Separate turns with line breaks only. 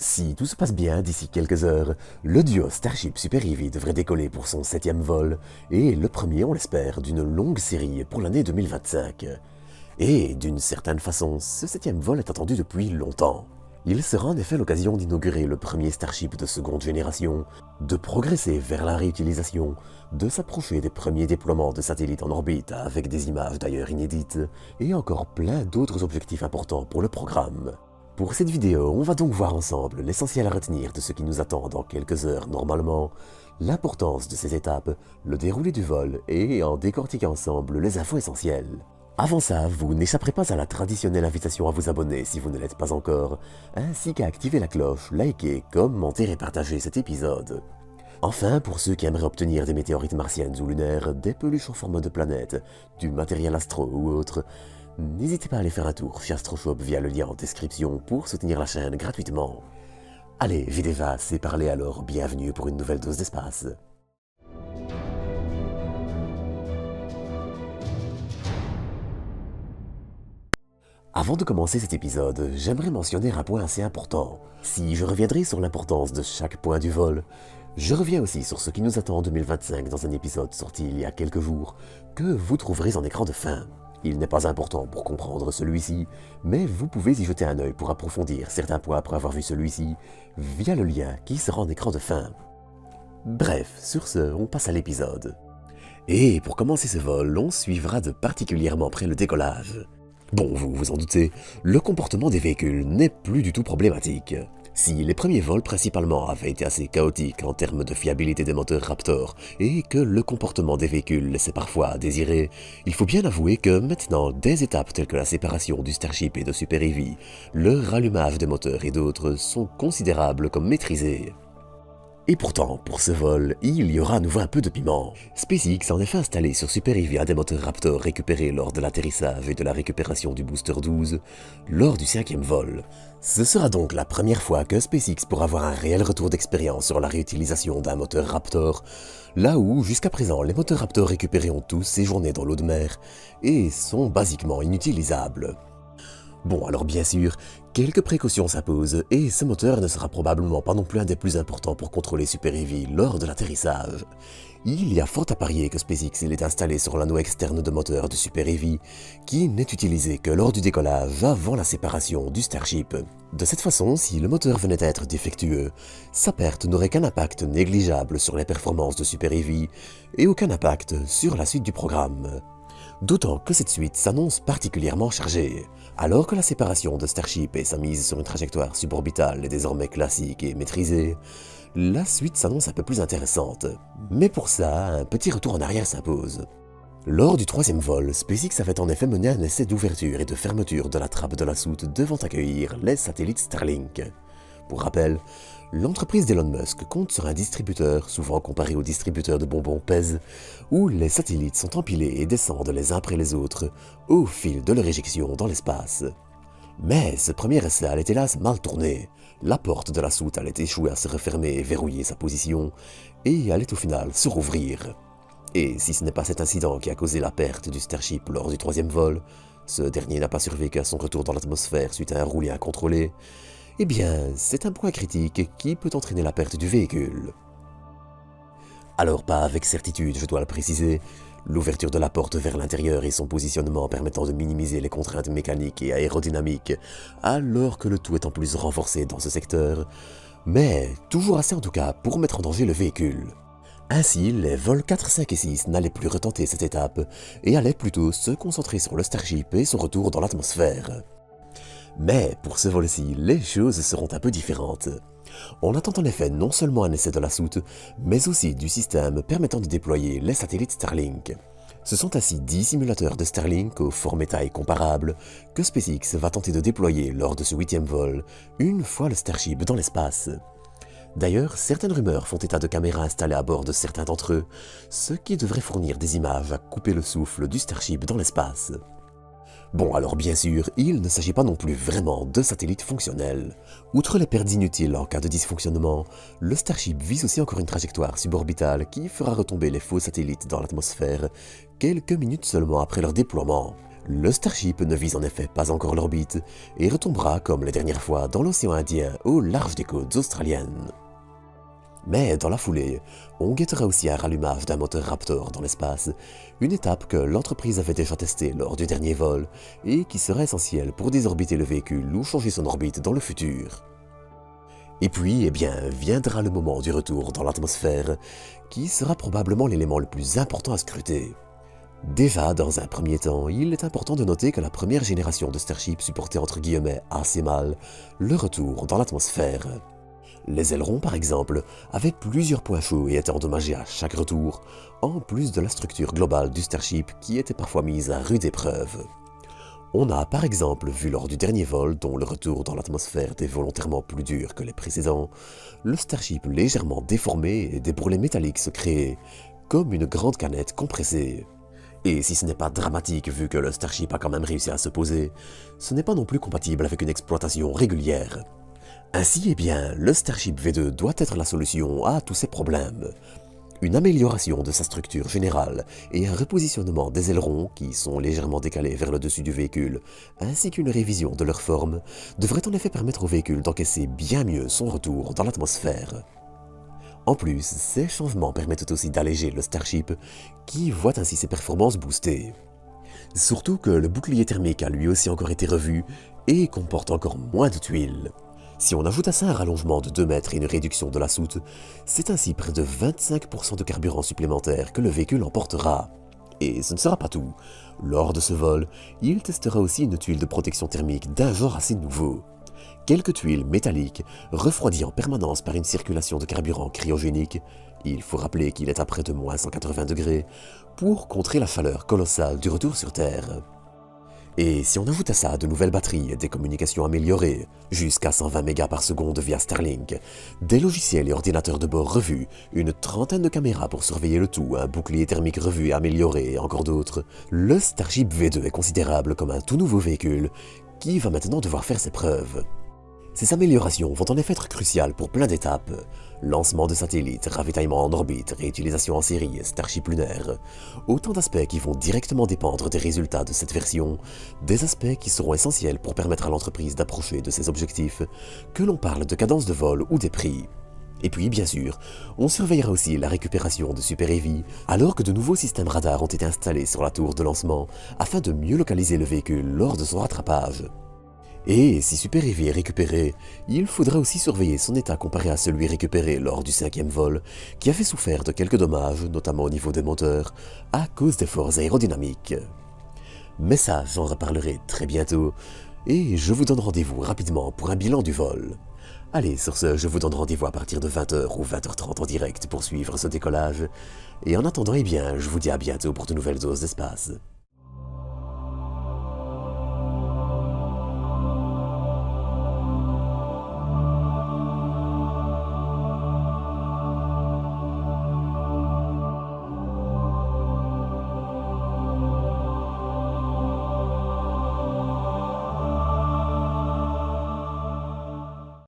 Si tout se passe bien d'ici quelques heures, le duo Starship Super Heavy devrait décoller pour son 7e vol, et le premier, on l'espère, d'une longue série pour l'année 2025. Et d'une certaine façon, ce 7e vol est attendu depuis longtemps. Il sera en effet l'occasion d'inaugurer le premier Starship de seconde génération, de progresser vers la réutilisation, de s'approcher des premiers déploiements de satellites en orbite avec des images d'ailleurs inédites, et encore plein d'autres objectifs importants pour le programme. Pour cette vidéo, on va donc voir ensemble l'essentiel à retenir de ce qui nous attend dans quelques heures normalement, l'importance de ces étapes, le déroulé du vol et en décortiquer ensemble les infos essentielles. Avant ça, vous n'échapperez pas à la traditionnelle invitation à vous abonner si vous ne l'êtes pas encore, ainsi qu'à activer la cloche, liker, commenter et partager cet épisode. Enfin, pour ceux qui aimeraient obtenir des météorites martiennes ou lunaires, des peluches en forme de planète, du matériel astro ou autre, n'hésitez pas à aller faire un tour chez AstroShop via le lien en description pour soutenir la chaîne gratuitement. Allez, videz vaste et parlez alors, bienvenue pour une nouvelle dose d'espace. Avant de commencer cet épisode, j'aimerais mentionner un point assez important. Si je reviendrai sur l'importance de chaque point du vol, je reviens aussi sur ce qui nous attend en 2025 dans un épisode sorti il y a quelques jours, que vous trouverez en écran de fin. Il n'est pas important pour comprendre celui-ci, mais vous pouvez y jeter un œil pour approfondir certains points après avoir vu celui-ci, via le lien qui sera en écran de fin. Bref, sur ce, on passe à l'épisode. Et pour commencer ce vol, on suivra de particulièrement près le décollage. Bon, vous vous en doutez, le comportement des véhicules n'est plus du tout problématique. Si les premiers vols principalement avaient été assez chaotiques en termes de fiabilité des moteurs Raptor et que le comportement des véhicules laissait parfois à désirer, il faut bien avouer que maintenant des étapes telles que la séparation du Starship et de Super Heavy, le rallumage des moteurs et d'autres sont considérables comme maîtrisées. Et pourtant, pour ce vol, il y aura à nouveau un peu de piment. SpaceX a en effet installé sur Super Heavy un des moteurs Raptor récupérés lors de l'atterrissage et de la récupération du Booster 12 lors du 5e vol. Ce sera donc la première fois que SpaceX pourra avoir un réel retour d'expérience sur la réutilisation d'un moteur Raptor, là où jusqu'à présent les moteurs Raptor récupérés ont tous séjourné dans l'eau de mer et sont basiquement inutilisables. Bon, alors bien sûr, quelques précautions s'imposent et ce moteur ne sera probablement pas non plus un des plus importants pour contrôler Super Heavy lors de l'atterrissage. Il y a fort à parier que SpaceX l'ait installé sur l'anneau externe de moteur de Super Heavy, qui n'est utilisé que lors du décollage avant la séparation du Starship. De cette façon, si le moteur venait à être défectueux, sa perte n'aurait qu'un impact négligeable sur les performances de Super Heavy et aucun impact sur la suite du programme. D'autant que cette suite s'annonce particulièrement chargée. Alors que la séparation de Starship et sa mise sur une trajectoire suborbitale est désormais classique et maîtrisée, la suite s'annonce un peu plus intéressante. Mais pour ça, un petit retour en arrière s'impose. Lors du 3e vol, SpaceX avait en effet mené un essai d'ouverture et de fermeture de la trappe de la soute devant accueillir les satellites Starlink. Pour rappel, l'entreprise d'Elon Musk compte sur un distributeur, souvent comparé au distributeur de bonbons Pez, où les satellites sont empilés et descendent les uns après les autres au fil de leur éjection dans l'espace. Mais ce premier essai allait hélas mal tourner. La porte de la soute allait échouer à se refermer et verrouiller sa position, et allait au final se rouvrir. Et si ce n'est pas cet incident qui a causé la perte du Starship lors du 3e vol, ce dernier n'a pas survécu à son retour dans l'atmosphère suite à un roulis incontrôlé, eh bien, c'est un point critique qui peut entraîner la perte du véhicule. Alors pas avec certitude, je dois le préciser, l'ouverture de la porte vers l'intérieur et son positionnement permettant de minimiser les contraintes mécaniques et aérodynamiques, alors que le tout est en plus renforcé dans ce secteur, mais toujours assez en tout cas pour mettre en danger le véhicule. Ainsi, les vols 4, 5 et 6 n'allaient plus retenter cette étape et allaient plutôt se concentrer sur le Starship et son retour dans l'atmosphère. Mais pour ce vol-ci, les choses seront un peu différentes. On attend en effet non seulement un essai de la soute, mais aussi du système permettant de déployer les satellites Starlink. Ce sont ainsi 10 simulateurs de Starlink aux formes et tailles comparables que SpaceX va tenter de déployer lors de ce 8e vol, une fois le Starship dans l'espace. D'ailleurs, certaines rumeurs font état de caméras installées à bord de certains d'entre eux, ce qui devrait fournir des images à couper le souffle du Starship dans l'espace. Bon, alors bien sûr, il ne s'agit pas non plus vraiment de satellites fonctionnels. Outre les pertes inutiles en cas de dysfonctionnement, le Starship vise aussi encore une trajectoire suborbitale qui fera retomber les faux satellites dans l'atmosphère quelques minutes seulement après leur déploiement. Le Starship ne vise en effet pas encore l'orbite et retombera comme la dernière fois dans l'océan Indien au large des côtes australiennes. Mais dans la foulée, on guettera aussi un rallumage d'un moteur Raptor dans l'espace, une étape que l'entreprise avait déjà testée lors du dernier vol et qui sera essentielle pour désorbiter le véhicule ou changer son orbite dans le futur. Et puis, viendra le moment du retour dans l'atmosphère, qui sera probablement l'élément le plus important à scruter. Déjà, dans un premier temps, il est important de noter que la première génération de Starship supportait entre guillemets assez mal le retour dans l'atmosphère. Les ailerons, par exemple, avaient plusieurs points chauds et étaient endommagés à chaque retour, en plus de la structure globale du Starship qui était parfois mise à rude épreuve. On a par exemple vu lors du dernier vol, dont le retour dans l'atmosphère était volontairement plus dur que les précédents, le Starship légèrement déformé et des bourrelets métalliques se créer, comme une grande canette compressée. Et si ce n'est pas dramatique vu que le Starship a quand même réussi à se poser, ce n'est pas non plus compatible avec une exploitation régulière. Ainsi, le Starship V2 doit être la solution à tous ces problèmes. Une amélioration de sa structure générale et un repositionnement des ailerons qui sont légèrement décalés vers le dessus du véhicule, ainsi qu'une révision de leur forme, devraient en effet permettre au véhicule d'encaisser bien mieux son retour dans l'atmosphère. En plus, ces changements permettent aussi d'alléger le Starship, qui voit ainsi ses performances boostées. Surtout que le bouclier thermique a lui aussi encore été revu et comporte encore moins de tuiles. Si on ajoute à ça un rallongement de 2 mètres et une réduction de la soute, c'est ainsi près de 25% de carburant supplémentaire que le véhicule emportera. Et ce ne sera pas tout. Lors de ce vol, il testera aussi une tuile de protection thermique d'un genre assez nouveau. Quelques tuiles métalliques, refroidies en permanence par une circulation de carburant cryogénique, il faut rappeler qu'il est à près de moins 180 degrés, pour contrer la chaleur colossale du retour sur Terre. Et si on ajoute à ça de nouvelles batteries, des communications améliorées, jusqu'à 120 mégas par seconde via Starlink, des logiciels et ordinateurs de bord revus, une trentaine de caméras pour surveiller le tout, un bouclier thermique revu et amélioré et encore d'autres, le Starship V2 est considérable comme un tout nouveau véhicule qui va maintenant devoir faire ses preuves. Ces améliorations vont en effet être cruciales pour plein d'étapes. Lancement de satellites, ravitaillement en orbite, réutilisation en série, Starship lunaire. Autant d'aspects qui vont directement dépendre des résultats de cette version, des aspects qui seront essentiels pour permettre à l'entreprise d'approcher de ses objectifs, que l'on parle de cadence de vol ou des prix. Et puis, bien sûr, on surveillera aussi la récupération de Super Heavy, alors que de nouveaux systèmes radars ont été installés sur la tour de lancement afin de mieux localiser le véhicule lors de son rattrapage. Et si Super Heavy est récupéré, il faudra aussi surveiller son état comparé à celui récupéré lors du 5e vol, qui avait souffert de quelques dommages, notamment au niveau des moteurs, à cause des forces aérodynamiques. Mais ça, j'en reparlerai très bientôt, et je vous donne rendez-vous rapidement pour un bilan du vol. Allez, sur ce, je vous donne rendez-vous à partir de 20h ou 20h30 en direct pour suivre ce décollage, et en attendant, je vous dis à bientôt pour de nouvelles doses d'espace.